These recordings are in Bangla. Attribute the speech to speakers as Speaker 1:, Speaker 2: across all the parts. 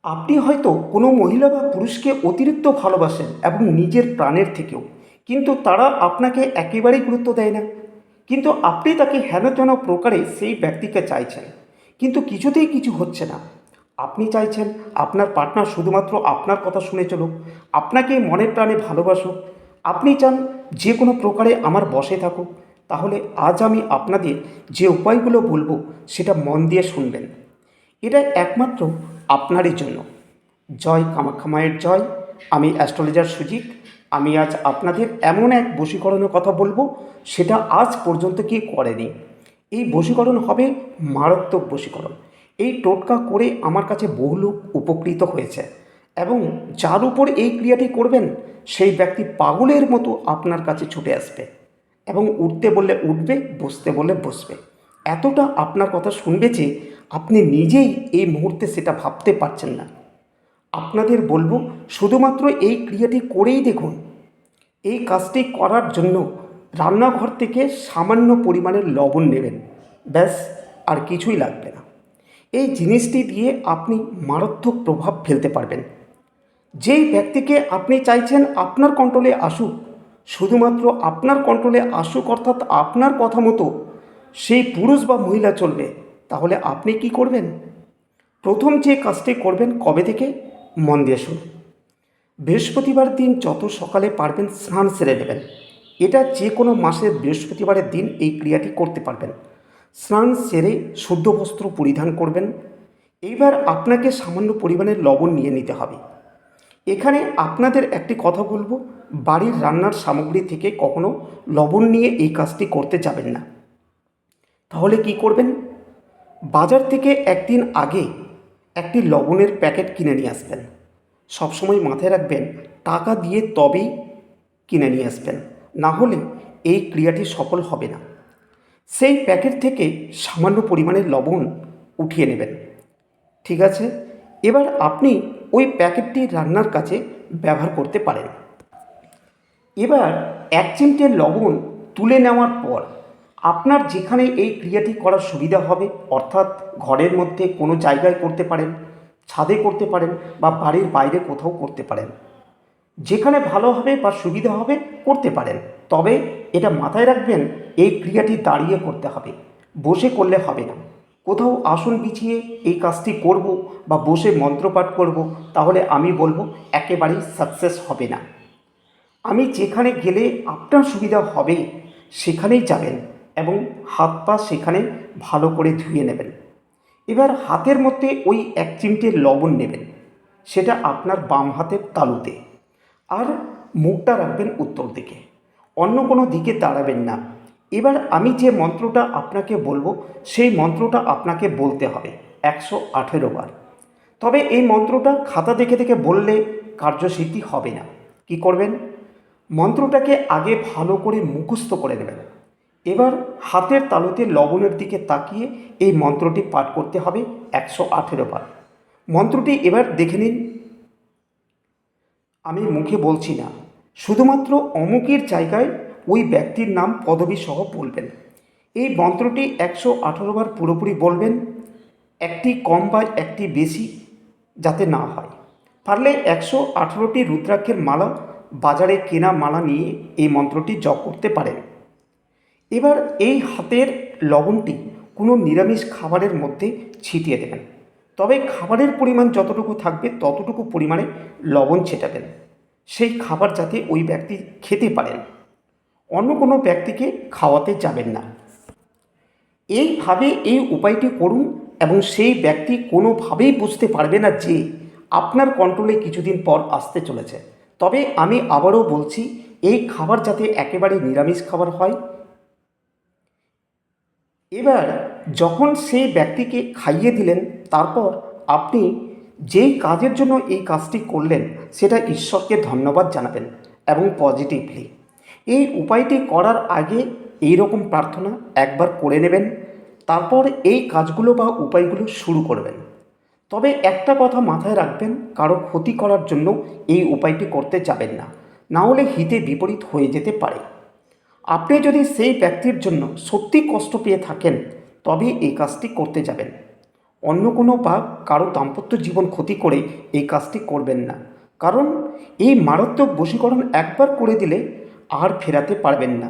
Speaker 1: আপনি হয়তো কোনো মহিলা বা পুরুষকে অতিরিক্ত ভালোবাসেন এবং নিজের প্রাণের থেকেও, কিন্তু তারা আপনাকে একেবারেই গুরুত্ব দেয় না। কিন্তু আপনি তাকে হেনতেন প্রকারে সেই ব্যক্তিকে চাইছেন, কিন্তু কিছুতেই কিছু হচ্ছে না। আপনি চাইছেন আপনার পার্টনার শুধুমাত্র আপনার কথা শুনে চলুক, আপনাকে মনে প্রাণে ভালোবাসুক। আপনি চান যে কোনো প্রকারে আমার বশে থাকুক। তাহলে আজ আমি আপনাদের যে উপায়গুলো বলবো সেটা মন দিয়ে শুনবেন। এটা একমাত্র আপনারই জন্য। জয় কামাখ্যা মায়ের জয়। আমি অ্যাস্ট্রোলজার সুজিত। আমি আজ আপনাদের এমন এক বশীকরণের কথা বলবো, সেটা আজ পর্যন্ত কেউ করেনি। এই বশীকরণ হবে মারাত্মক বশীকরণ। এই টোটকা করে আমার কাছে বহু লোক উপকৃত হয়েছে, এবং যার উপর এই ক্রিয়াটি করবেন সেই ব্যক্তি পাগলের মতো আপনার কাছে ছুটে আসবে এবং উঠতে বললে উঠবে, বসতে বললে বসবে। এতটা আপনার কথা শুনবে যে আপনি নিজেই এই মুহূর্তে সেটা ভাবতে পারছেন না। আপনাদের বলবো শুধুমাত্র এই ক্রিয়াটি করেই দেখুন। এই কাজটি করার জন্য রান্নাঘর থেকে সামান্য পরিমাণের লবণ নেবেন, ব্যাস, আর কিছুই লাগবে না। এই জিনিসটি দিয়ে আপনি মারাত্মক প্রভাব ফেলতে পারবেন। যেই ব্যক্তিকে আপনি চাইছেন আপনার কন্ট্রোলে আসুক, শুধুমাত্র আপনার কন্ট্রোলে আসুক, অর্থাৎ আপনার কথা মতো সেই পুরুষ বা মহিলা চলবে, তাহলে আপনি কি করবেন? প্রথম যে কাজটি করবেন, কবে থেকে, মন দিয়ে শুনুন। বৃহস্পতিবার দিন যত সকালে পারবেন স্নান সেরে নেবেন। এটা যে কোনো মাসের বৃহস্পতিবারের দিন এই ক্রিয়াটি করতে পারবেন। স্নান সেরে শুদ্ধ বস্ত্র পরিধান করবেন। এইবার আপনাকে সামান্য পরিমাণের লবণ নিয়ে নিতে হবে। এখানে আপনাদের একটি কথা বলবো, বাড়ির রান্নার সামগ্রী থেকে কখনো লবণ নিয়ে এই কাজটি করতে যাবেন না। তাহলে কি করবেন? বাজার থেকে একদিন আগে একটি লবণের প্যাকেট কিনে নিয়ে আসবেন। সবসময় মাথায় রাখবেন, টাকা দিয়ে তবেই কিনে নিয়ে আসবেন, না হলে এই ক্রিয়াটি সফল হবে না। সেই প্যাকেট থেকে সামান্য পরিমাণে লবণ উঠিয়ে নেবেন। ঠিক আছে, এবার আপনি ওই প্যাকেটটি রান্নার কাজে ব্যবহার করতে পারেন। এবার এক চিমটে লবণ তুলে নেওয়ার পর আপনার যেখানে এই ক্রিয়াটি করার সুবিধা হবে, অর্থাৎ ঘরের মধ্যে কোনো জায়গায় করতে পারেন, ছাদে করতে পারেন, বা বাড়ির বাইরে কোথাও করতে পারেন, যেখানে ভালো হবে বা সুবিধা হবে করতে পারেন। তবে এটা মাথায় রাখবেন, এই ক্রিয়াটি দাঁড়িয়ে করতে হবে, বসে করলে হবে না। কোথাও আসন বিছিয়ে এই কাজটি করব বা বসে মন্ত্রপাঠ করব, তাহলে আমি বলবো একেবারেই সাকসেস হবে না। আমি যেখানে গেলে আপনার সুবিধা হবে সেখানেই যাবেন, এবং হাত পা সেখানে ভালো করে ধুয়ে নেবেন। এবার হাতের মধ্যে ওই এক চিমটে লবণ নেবেন, সেটা আপনার বাম হাতের তালুতে, আর মুখটা রাখবেন উত্তর দিকে, অন্য কোনো দিকে দাঁড়াবেন না। এবার আমি যে মন্ত্রটা আপনাকে বলবো সেই মন্ত্রটা আপনাকে বলতে হবে 118 বার। তবে এই মন্ত্রটা খাতা দেখে দেখে বললে কার্যসিদ্ধি হবে না। কি করবেন? মন্ত্রটাকে আগে ভালো করে মুখস্থ করে নেবেন। এবার হাতের তালুতে লবণের দিকে তাকিয়ে এই মন্ত্রটি পাঠ করতে হবে 118 বার। মন্ত্রটি এবার দেখে নিন। আমি মুখে বলছি না, শুধুমাত্র অমুকের জায়গায় ওই ব্যক্তির নাম পদবী সহ বলবেন। এই মন্ত্রটি 118 বার পুরোপুরি বলবেন, একটি কম বা একটি বেশি যাতে না হয়। পারলে 118টি রুদ্রাক্ষের মালা, বাজারে কেনা মালা নিয়ে এই মন্ত্রটি জপ করতে পারেন। এবার এই হাতের লবণটি কোনো নিরামিষ খাবারের মধ্যে ছিটিয়ে দেবেন। তবে খাবারের পরিমাণ যতটুকু থাকবে ততটুকু পরিমাণে লবণ ছেটাবেন। সেই খাবার যাতে ওই ব্যক্তি খেতে পারেন, অন্য কোনো ব্যক্তিকে খাওয়াতে যাবেন না। এইভাবে এই উপায়টি করুন, এবং সেই ব্যক্তি কোনোভাবেই বুঝতে পারবে না যে আপনার কন্ট্রোলে কিছুদিন পর আসতে চলেছে। তবে আমি আবারও বলছি, এই খাবার যাতে একেবারে নিরামিষ খাবার হয়। এবার যখন সেই ব্যক্তিকে খাইয়ে দিলেন, তারপর আপনি যেই কাজের জন্য এই কাজটি করলেন সেটা ঈশ্বরকে ধন্যবাদ জানাবেন, এবং পজিটিভলি। এই উপায়টি করার আগে এই রকম প্রার্থনা একবার করে নেবেন, তারপর এই কাজগুলো বা উপায়গুলো শুরু করবেন। তবে একটা কথা মাথায় রাখবেন, কারো ক্ষতি করার জন্য এই উপায়টি করতে যাবেন না, না হলে হিতে বিপরীত হয়ে যেতে পারে। আপনি যদি সেই ব্যক্তির জন্য সত্যি কষ্ট পেয়ে থাকেন, তবে এই কাজটি করতে যাবেন। অন্য কোনো বা কারো দাম্পত্য জীবন ক্ষতি করে এই কাজটি করবেন না। কারণ এই মারাত্মক বশীকরণ একবার করে দিলে আর ফেরাতে পারবেন না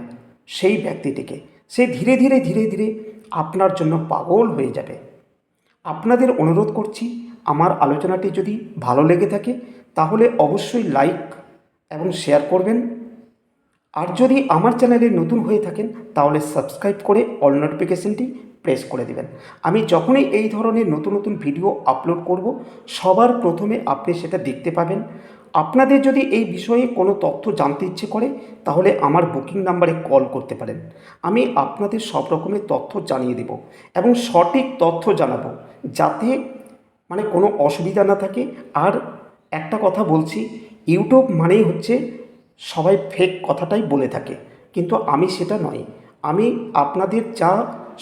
Speaker 1: সেই ব্যক্তিটিকে। সে ধীরে ধীরে ধীরে ধীরে আপনার জন্য পাগল হয়ে যাবে। আপনাদের অনুরোধ করছি, আমার আলোচনাটি যদি ভালো লেগে থাকে তাহলে অবশ্যই লাইক এবং শেয়ার করবেন। আর যদি আমার চ্যানেলে নতুন হয়ে থাকেন তাহলে সাবস্ক্রাইব করে অল নোটিফিকেশনটি প্রেস করে দেবেন। আমি যখনই এই ধরনের নতুন নতুন ভিডিও আপলোড করব সবার প্রথমে আপনি সেটা দেখতে পাবেন। আপনাদের যদি এই বিষয়ে কোনো তথ্য জানতে ইচ্ছে করে তাহলে আমার বুকিং নাম্বারে কল করতে পারেন। আমি আপনাদের সব রকমের তথ্য জানিয়ে দেব এবং সঠিক তথ্য জানাবো, যাতে কোনো অসুবিধা না থাকে। আর একটা কথা বলছি, ইউটিউব মানেই হচ্ছে সবাই ফেক কথাটাই বলে থাকে, কিন্তু আমি সেটা নয়। আমি আপনাদের যা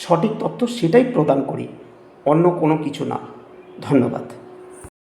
Speaker 1: সঠিক তথ্য সেটাই প্রদান করি, অন্য কোনো কিছু না। ধন্যবাদ।